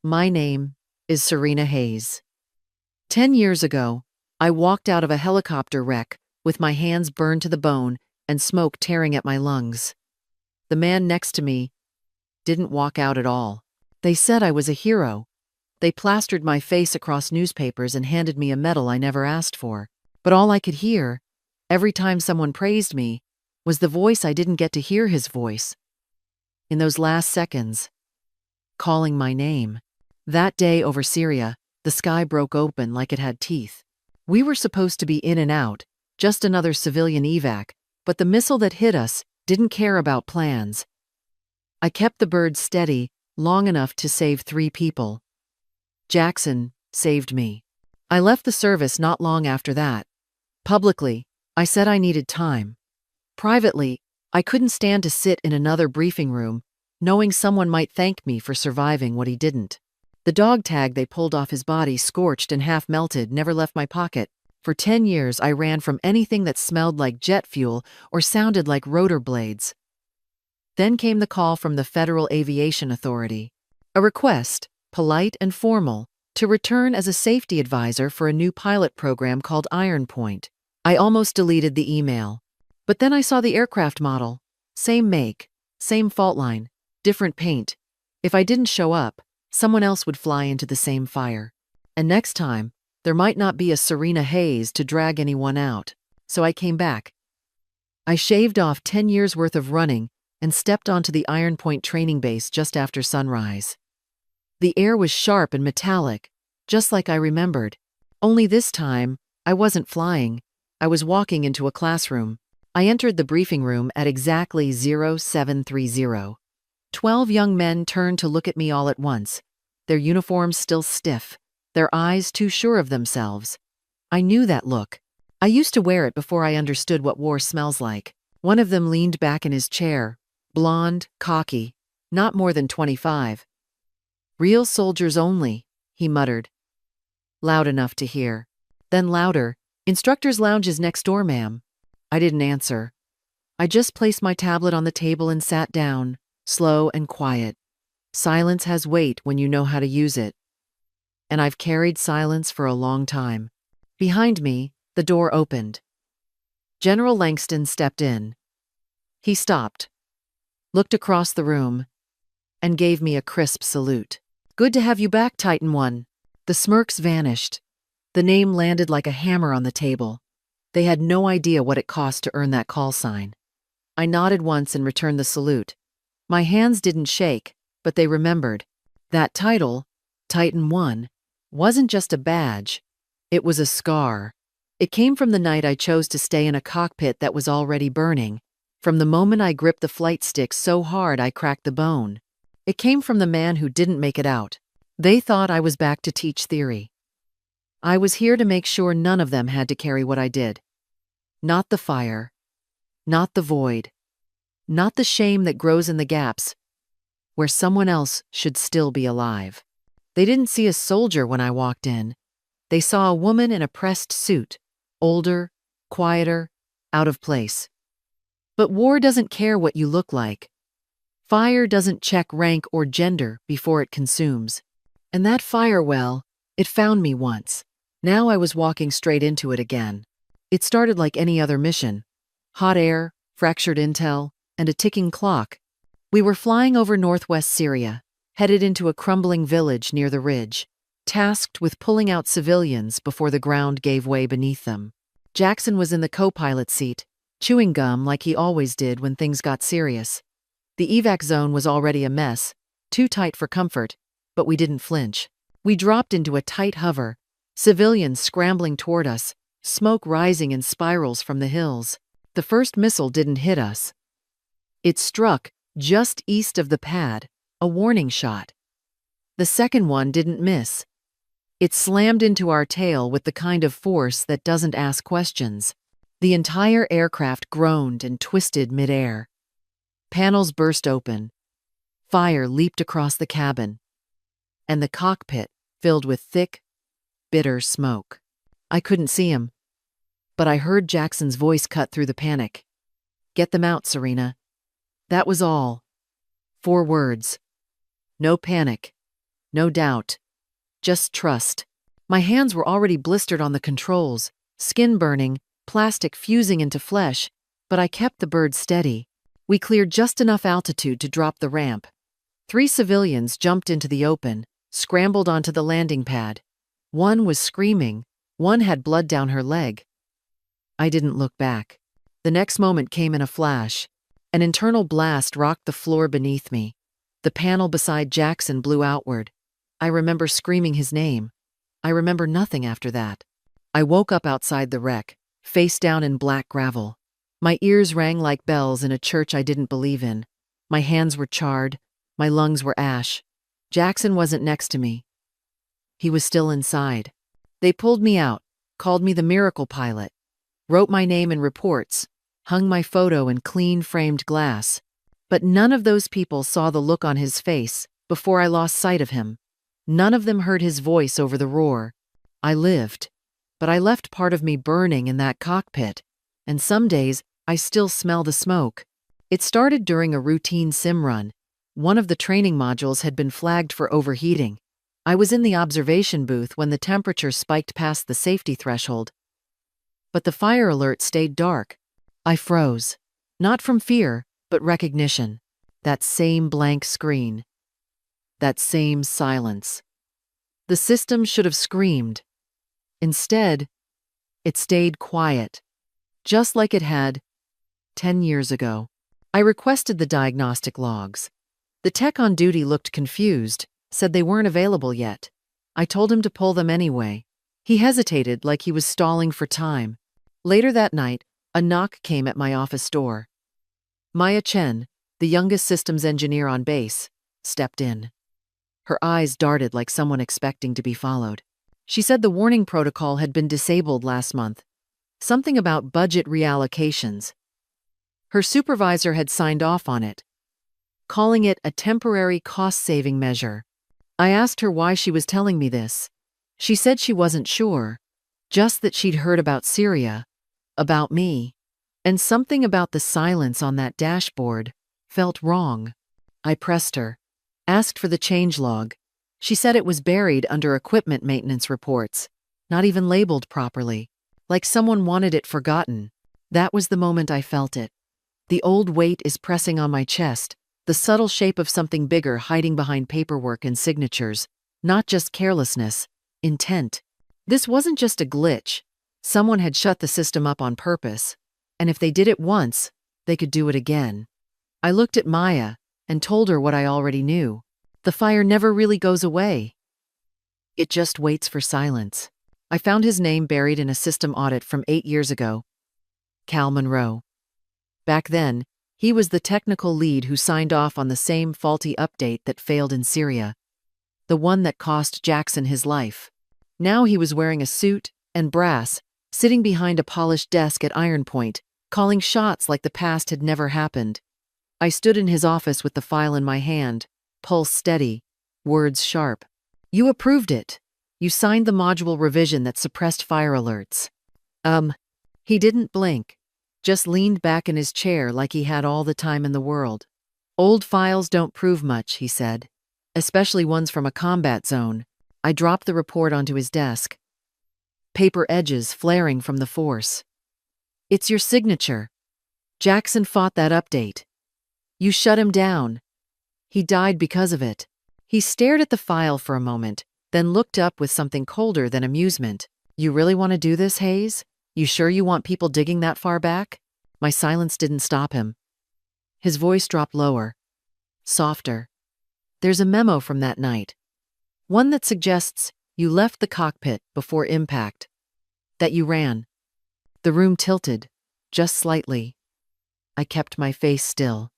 My name is Serena Hayes. 10 years ago, I walked out of a helicopter wreck with my hands burned to the bone and smoke tearing at my lungs. The man next to me didn't walk out at all. They said I was a hero. They plastered my face across newspapers and handed me a medal I never asked for. But all I could hear, every time someone praised me, was the voice I didn't get to hear his voice. In those last seconds, calling my name. That day over Syria, the sky broke open like it had teeth. We were supposed to be in and out, just another civilian evac, but the missile that hit us didn't care about plans. I kept the bird steady long enough to save 3 people. Jackson saved me. I left the service not long after that. Publicly, I said I needed time. Privately, I couldn't stand to sit in another briefing room, knowing someone might thank me for surviving what he didn't. The dog tag they pulled off his body, scorched and half melted, never left my pocket. For 10 years, I ran from anything that smelled like jet fuel or sounded like rotor blades. Then came the call from the Federal Aviation Authority. A request, polite and formal, to return as a safety advisor for a new pilot program called Iron Point. I almost deleted the email. But then I saw the aircraft model. Same make, same fault line, different paint. If I didn't show up, someone else would fly into the same fire. And next time, there might not be a Serena Hayes to drag anyone out. So I came back. I shaved off 10 years' worth of running and stepped onto the Iron Point training base just after sunrise. The air was sharp and metallic, just like I remembered. Only this time, I wasn't flying. I was walking into a classroom. I entered the briefing room at exactly 0730. 12 young men turned to look at me all at once, their uniforms still stiff, their eyes too sure of themselves. I knew that look. I used to wear it before I understood what war smells like. One of them leaned back in his chair, blonde, cocky, not more than 25. "Real soldiers only," he muttered. Loud enough to hear. Then louder, "Instructor's lounge is next door, ma'am." I didn't answer. I just placed my tablet on the table and sat down, slow and quiet. Silence has weight when you know how to use it. And I've carried silence for a long time. Behind me, the door opened. General Langston stepped in. He stopped, looked across the room, and gave me a crisp salute. "Good to have you back, Titan One." The smirks vanished. The name landed like a hammer on the table. They had no idea what it cost to earn that call sign. I nodded once and returned the salute. My hands didn't shake, but they remembered. That title, Titan One, wasn't just a badge. It was a scar. It came from the night I chose to stay in a cockpit that was already burning, from the moment I gripped the flight stick so hard I cracked the bone. It came from the man who didn't make it out. They thought I was back to teach theory. I was here to make sure none of them had to carry what I did. Not the fire, not the void, not the shame that grows in the gaps where someone else should still be alive. They didn't see a soldier when I walked in. They saw a woman in a pressed suit, older, quieter, out of place. But war doesn't care what you look like. Fire doesn't check rank or gender before it consumes. And that fire, well, it found me once. Now I was walking straight into it again. It started like any other mission. Hot air, fractured intel, and a ticking clock. We were flying over northwest Syria, headed into a crumbling village near the ridge, tasked with pulling out civilians before the ground gave way beneath them. Jackson was in the co-pilot seat, chewing gum like he always did when things got serious. The evac zone was already a mess, too tight for comfort, but we didn't flinch. We dropped into a tight hover, civilians scrambling toward us, smoke rising in spirals from the hills. The first missile didn't hit us. It struck just east of the pad, a warning shot. The second one didn't miss. It slammed into our tail with the kind of force that doesn't ask questions. The entire aircraft groaned and twisted midair. Panels burst open. Fire leaped across the cabin. And the cockpit filled with thick, bitter smoke. I couldn't see him, but I heard Jackson's voice cut through the panic. "Get them out, Serena." That was all. 4 words. No panic. No doubt. Just trust. My hands were already blistered on the controls, skin burning, plastic fusing into flesh, but I kept the bird steady. We cleared just enough altitude to drop the ramp. 3 civilians jumped into the open, scrambled onto the landing pad. One was screaming, one had blood down her leg. I didn't look back. The next moment came in a flash. An internal blast rocked the floor beneath me. The panel beside Jackson blew outward. I remember screaming his name. I remember nothing after that. I woke up outside the wreck, face down in black gravel. My ears rang like bells in a church I didn't believe in. My hands were charred. My lungs were ash. Jackson wasn't next to me. He was still inside. They pulled me out, called me the miracle pilot, wrote my name in reports, hung my photo in clean framed glass. But none of those people saw the look on his face before I lost sight of him. None of them heard his voice over the roar. I lived, but I left part of me burning in that cockpit, and some days I still smell the smoke. It started during a routine sim run. One of the training modules had been flagged for overheating. I was in the observation booth when the temperature spiked past the safety threshold. But the fire alert stayed dark. I froze. Not from fear, but recognition. That same blank screen. That same silence. The system should have screamed. Instead, it stayed quiet, just like it had 10 years ago. I requested the diagnostic logs. The tech on duty looked confused, said they weren't available yet. I told him to pull them anyway. He hesitated like he was stalling for time. Later that night, a knock came at my office door. Maya Chen, the youngest systems engineer on base, stepped in. Her eyes darted like someone expecting to be followed. She said the warning protocol had been disabled last month. Something about budget reallocations. Her supervisor had signed off on it, calling it a temporary cost-saving measure. I asked her why she was telling me this. She said she wasn't sure, just that she'd heard about Syria, about me, and something about the silence on that dashboard felt wrong. I pressed her, asked for the changelog. She said it was buried under equipment maintenance reports, not even labeled properly, like someone wanted it forgotten. That was the moment I felt it. The old weight is pressing on my chest, the subtle shape of something bigger hiding behind paperwork and signatures, not just carelessness, intent. This wasn't just a glitch. Someone had shut the system up on purpose, and if they did it once, they could do it again. I looked at Maya and told her what I already knew. The fire never really goes away. It just waits for silence. I found his name buried in a system audit from 8 years ago. Cal Monroe. Back then, he was the technical lead who signed off on the same faulty update that failed in Syria. The one that cost Jackson his life. Now he was wearing a suit and brass, sitting behind a polished desk at Iron Point, calling shots like the past had never happened. I stood in his office with the file in my hand, pulse steady, words sharp. You approved it. You signed the module revision that suppressed fire alerts. He didn't blink, just leaned back in his chair like he had all the time in the world. Old files don't prove much, he said, especially ones from a combat zone. I dropped the report onto his desk. Paper edges flaring from the force. It's your signature. Jackson fought that update. You shut him down. He died because of it. He stared at the file for a moment, then looked up with something colder than amusement. You really want to do this, Hayes? You sure you want people digging that far back? My silence didn't stop him. His voice dropped lower, softer. There's a memo from that night. One that suggests you left the cockpit before impact. That you ran. The room tilted, just slightly. I kept my face still.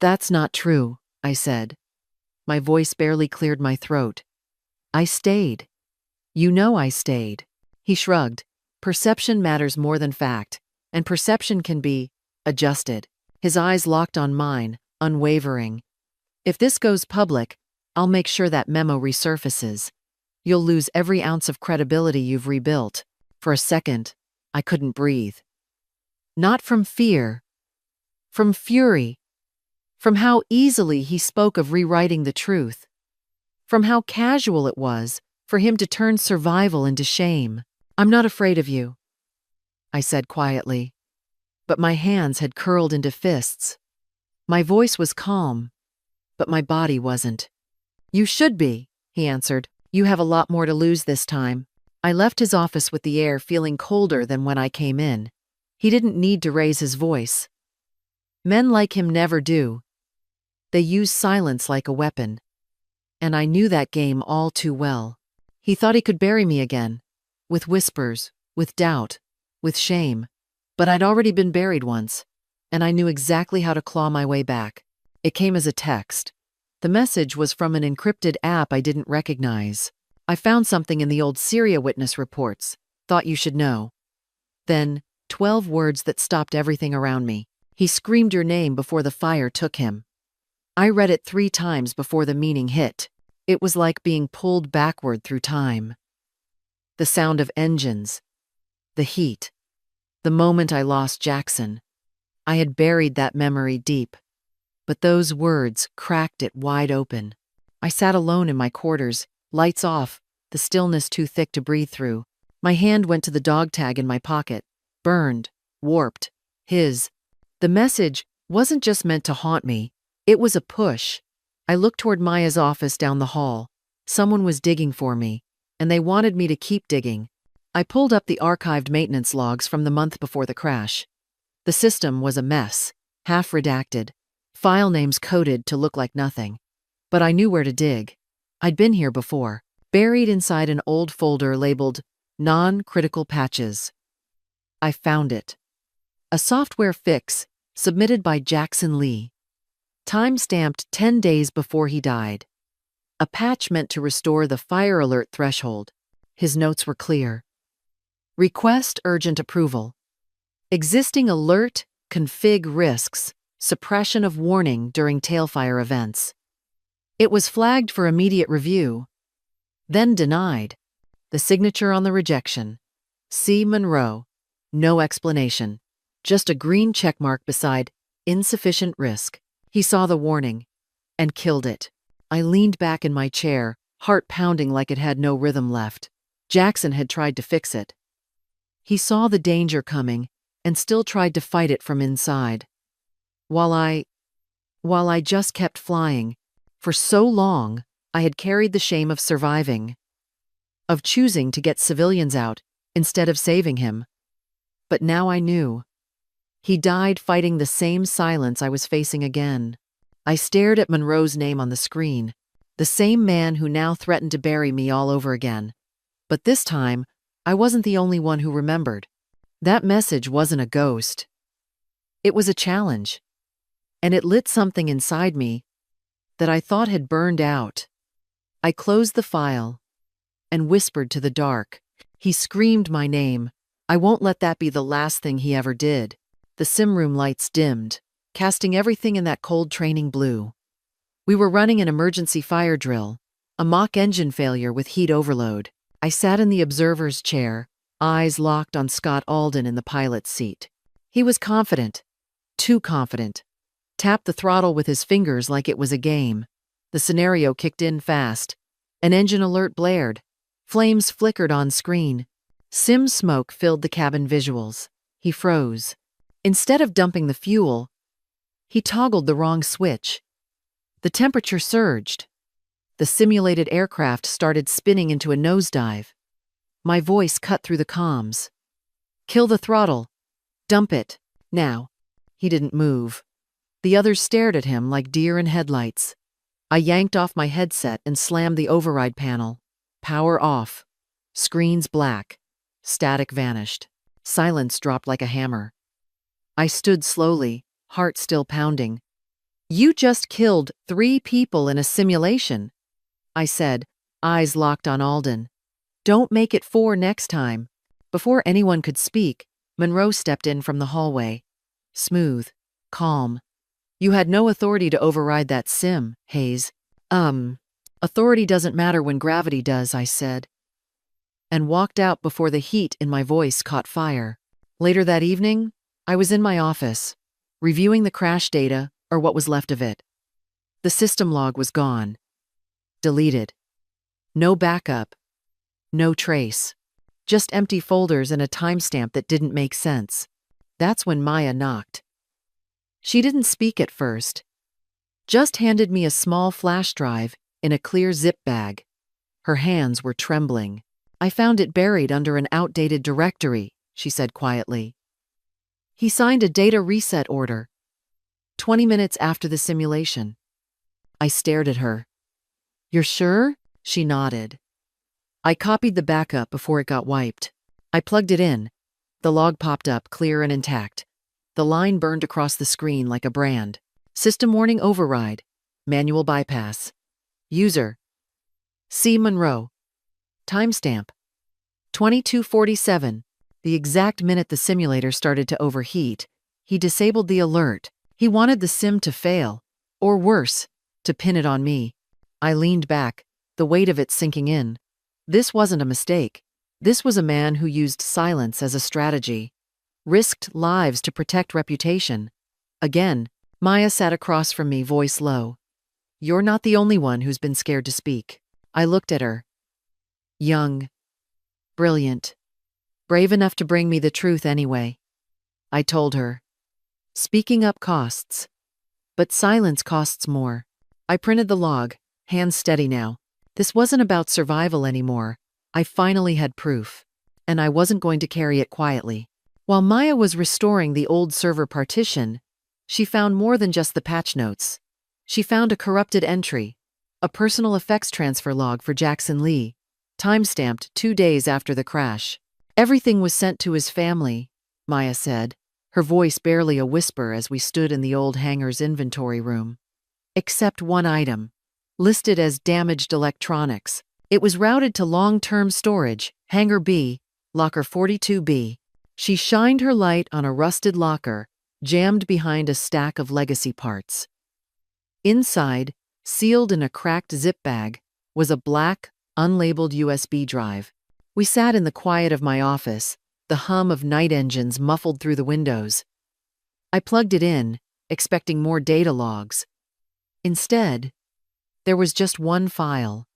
That's not true, I said. My voice barely cleared my throat. I stayed. You know I stayed. He shrugged. Perception matters more than fact, and perception can be adjusted. His eyes locked on mine, unwavering. If this goes public, I'll make sure that memo resurfaces. You'll lose every ounce of credibility you've rebuilt. For a second, I couldn't breathe. Not from fear, from fury, from how easily he spoke of rewriting the truth. from how casual it was for him to turn survival into shame. "I'm not afraid of you," I said quietly, but my hands had curled into fists. My voice was calm, but my body wasn't. "You should be," he answered. "You have a lot more to lose this time." I left his office with the air feeling colder than when I came in. He didn't need to raise his voice. Men like him never do. They use silence like a weapon. And I knew that game all too well. He thought he could bury me again, with whispers, with doubt, with shame. But I'd already been buried once, and I knew exactly how to claw my way back. It came as a text. The message was from an encrypted app I didn't recognize. "I found something in the old Syria witness reports. Thought you should know." Then, 12 words that stopped everything around me. "He screamed your name before the fire took him." I read it 3 times before the meaning hit. It was like being pulled backward through time. The sound of engines. The heat. The moment I lost Jackson. I had buried that memory deep. But those words cracked it wide open. I sat alone in my quarters, lights off, the stillness too thick to breathe through. My hand went to the dog tag in my pocket. Burned. Warped. His. The message wasn't just meant to haunt me. It was a push. I looked toward Maya's office down the hall. Someone was digging for me, and they wanted me to keep digging. I pulled up the archived maintenance logs from the month before the crash. The system was a mess, half redacted, file names coded to look like nothing. But I knew where to dig. I'd been here before, buried inside an old folder labeled Non-Critical Patches. I found it. A software fix submitted by Jackson Lee. Time-stamped 10 days before he died. A patch meant to restore the fire alert threshold. His notes were clear. Request urgent approval. Existing alert, config risks, suppression of warning during tailfire events. It was flagged for immediate review, then denied. The signature on the rejection. C. Monroe. No explanation. Just a green checkmark beside insufficient risk. He saw the warning and killed it. I leaned back in my chair, heart pounding like it had no rhythm left. Jackson had tried to fix it. He saw the danger coming and still tried to fight it from inside. While I just kept flying, for so long, I had carried the shame of surviving, of choosing to get civilians out instead of saving him. But now I knew. He died fighting the same silence I was facing again. I stared at Monroe's name on the screen, the same man who now threatened to bury me all over again. But this time, I wasn't the only one who remembered. That message wasn't a ghost. It was a challenge. And it lit something inside me that I thought had burned out. I closed the file and whispered to the dark. He screamed my name. I won't let that be the last thing he ever did. The sim room lights dimmed, casting everything in that cold training blue. We were running an emergency fire drill, a mock engine failure with heat overload. I sat in the observer's chair, eyes locked on Scott Alden in the pilot's seat. He was confident, too confident. Tapped the throttle with his fingers like it was a game. The scenario kicked in fast. An engine alert blared. Flames flickered on screen. Sim smoke filled the cabin visuals. He froze. Instead of dumping the fuel, he toggled the wrong switch. The temperature surged. The simulated aircraft started spinning into a nosedive. My voice cut through the comms. "Kill the throttle. Dump it. Now." He didn't move. The others stared at him like deer in headlights. I yanked off my headset and slammed the override panel. Power off. Screens black. Static vanished. Silence dropped like a hammer. I stood slowly, heart still pounding. "You just killed 3 people in a simulation," I said, eyes locked on Alden. "Don't make it 4 next time." Before anyone could speak, Monroe stepped in from the hallway. Smooth, calm. "You had no authority to override that sim, Hayes." Authority doesn't matter when gravity does," I said, and walked out before the heat in my voice caught fire. Later that evening, I was in my office, reviewing the crash data, or what was left of it. The system log was gone. Deleted. No backup, no trace. Just empty folders and a timestamp that didn't make sense. That's when Maya knocked. She didn't speak at first, just handed me a small flash drive in a clear zip bag. Her hands were trembling. I found it buried under an outdated directory, she said quietly. He signed a data reset order, 20 minutes after the simulation. I stared at her. You're sure? She nodded. I copied the backup before it got wiped. I plugged it in. The log popped up, clear and intact. The line burned across the screen like a brand. System warning override. Manual bypass. User. C. Monroe. Timestamp. 22:47. The exact minute the simulator started to overheat, he disabled the alert. He wanted the sim to fail, or worse, to pin it on me. I leaned back, the weight of it sinking in. This wasn't a mistake. This was a man who used silence as a strategy, risked lives to protect reputation. Again, Maya sat across from me, voice low. You're not the only one who's been scared to speak. I looked at her. Young. Brilliant. Brave enough to bring me the truth anyway. I told her. Speaking up costs. But silence costs more. I printed the log, hands steady now. This wasn't about survival anymore. I finally had proof. And I wasn't going to carry it quietly. While Maya was restoring the old server partition, she found more than just the patch notes. She found a corrupted entry, a personal effects transfer log for Jackson Lee, timestamped 2 days after the crash. Everything was sent to his family, Maya said, her voice barely a whisper as we stood in the old hangar's inventory room. Except one item, listed as damaged electronics. It was routed to long-term storage, Hangar B, Locker 42B. She shined her light on a rusted locker, jammed behind a stack of legacy parts. Inside, sealed in a cracked zip bag, was a black, unlabeled USB drive. We sat in the quiet of my office, the hum of night engines muffled through the windows. I plugged it in, expecting more data logs. Instead, there was just one file,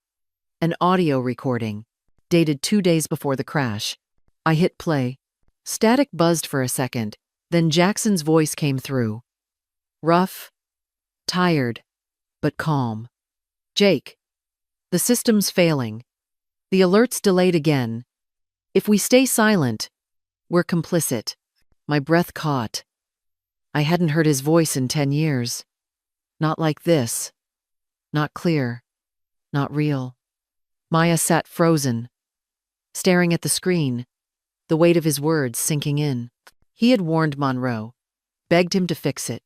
an audio recording, dated 2 days before the crash. I hit play. Static buzzed for a second, then Jackson's voice came through. Rough, tired, but calm. Jake, the system's failing. The alert's delayed again. If we stay silent, we're complicit. My breath caught. I hadn't heard his voice in 10 years. Not like this. Not clear. Not real. Maya sat frozen, staring at the screen, the weight of his words sinking in. He had warned Monroe, begged him to fix it,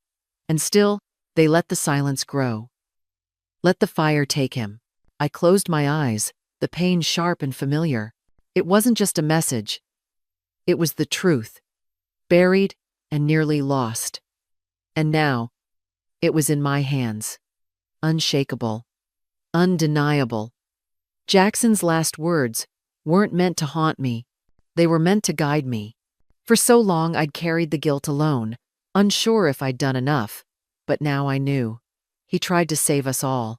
and still, they let the silence grow. Let the fire take him. I closed my eyes, the pain sharp and familiar. It wasn't just a message. It was the truth, buried and nearly lost. And now, it was in my hands, unshakable, undeniable. Jackson's last words weren't meant to haunt me. They were meant to guide me. For so long I'd carried the guilt alone, unsure if I'd done enough. But now I knew. He tried to save us all.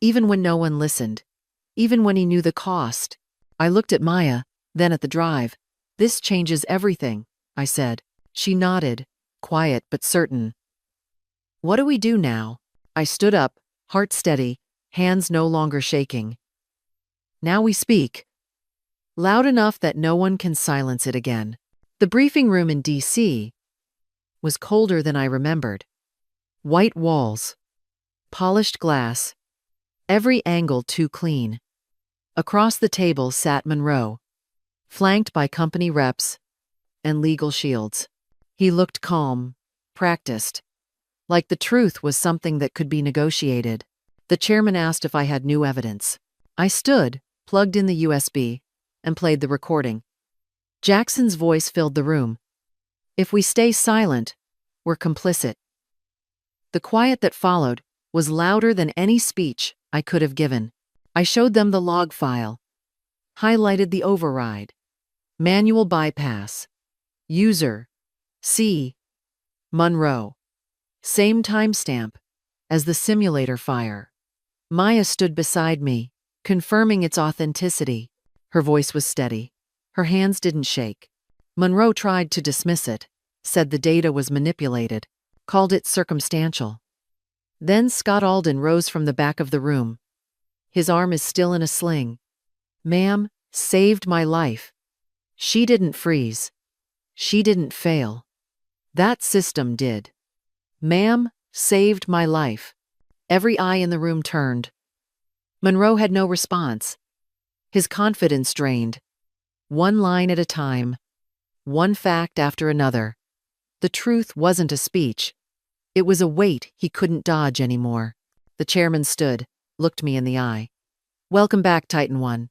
Even when no one listened. Even when he knew the cost. I looked at Maya, then at the drive. This changes everything, I said. She nodded, quiet but certain. What do we do now? I stood up, heart steady, hands no longer shaking. Now we speak. Loud enough that no one can silence it again. The briefing room in D.C. was colder than I remembered. White walls, polished glass, every angle too clean. Across the table sat Monroe, flanked by company reps and legal shields. He looked calm, practiced, like the truth was something that could be negotiated. The chairman asked if I had new evidence. I stood, plugged in the USB, and played the recording. Jackson's voice filled the room. If we stay silent, we're complicit. The quiet that followed was louder than any speech I could have given. I showed them the log file, highlighted the override, manual bypass, user, C. Monroe, same timestamp as the simulator fire. Maya stood beside me, confirming its authenticity. Her voice was steady. Her hands didn't shake. Monroe tried to dismiss it, said the data was manipulated, called it circumstantial. Then Scott Alden rose from the back of the room. His arm is still in a sling. "Ma'am, saved my life. She didn't freeze. She didn't fail. That system did. Ma'am, saved my life." Every eye in the room turned. Monroe had no response. His confidence drained. One line at a time. One fact after another. The truth wasn't a speech. It was a weight he couldn't dodge anymore. The chairman stood, looked me in the eye. "Welcome back, Titan One."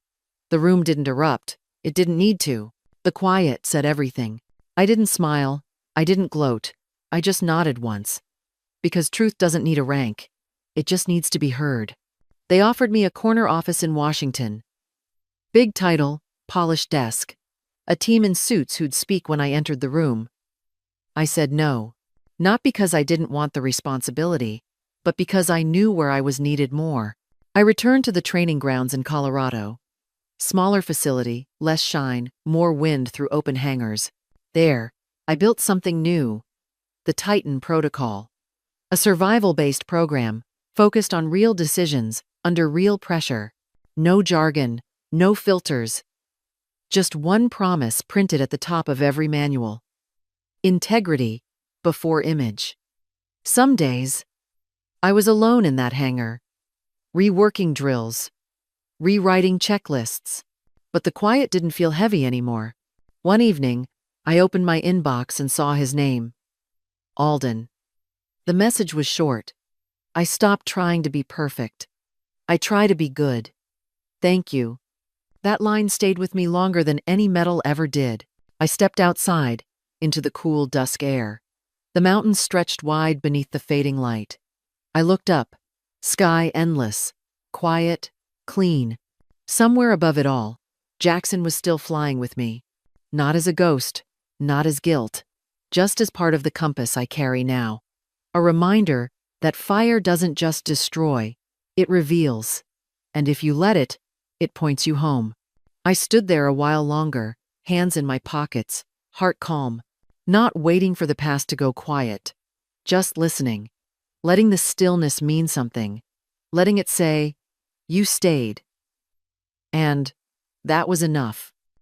The room didn't erupt. It didn't need to. The quiet said everything. I didn't smile. I didn't gloat. I just nodded once. Because truth doesn't need a rank. It just needs to be heard. They offered me a corner office in Washington. Big title, polished desk. A team in suits who'd speak when I entered the room. I said no. Not because I didn't want the responsibility, but because I knew where I was needed more. I returned to the training grounds in Colorado. Smaller facility, less shine, more wind through open hangars. There, I built something new. The Titan Protocol. A survival-based program, focused on real decisions, under real pressure. No jargon, no filters. Just one promise printed at the top of every manual. Integrity before image. Some days, I was alone in that hangar, reworking drills, rewriting checklists. But the quiet didn't feel heavy anymore. One evening, I opened my inbox and saw his name. Alden. The message was short. "I stopped trying to be perfect. I try to be good. Thank you." That line stayed with me longer than any medal ever did. I stepped outside, into the cool dusk air. The mountains stretched wide beneath the fading light. I looked up. Sky endless. Quiet. Clean. Somewhere above it all, Jackson was still flying with me. Not as a ghost. Not as guilt. Just as part of the compass I carry now. A reminder that fire doesn't just destroy, it reveals. And if you let it, it points you home. I stood there a while longer, hands in my pockets, heart calm, not waiting for the past to go quiet, just listening, letting the stillness mean something, letting it say, "You stayed." And that was enough.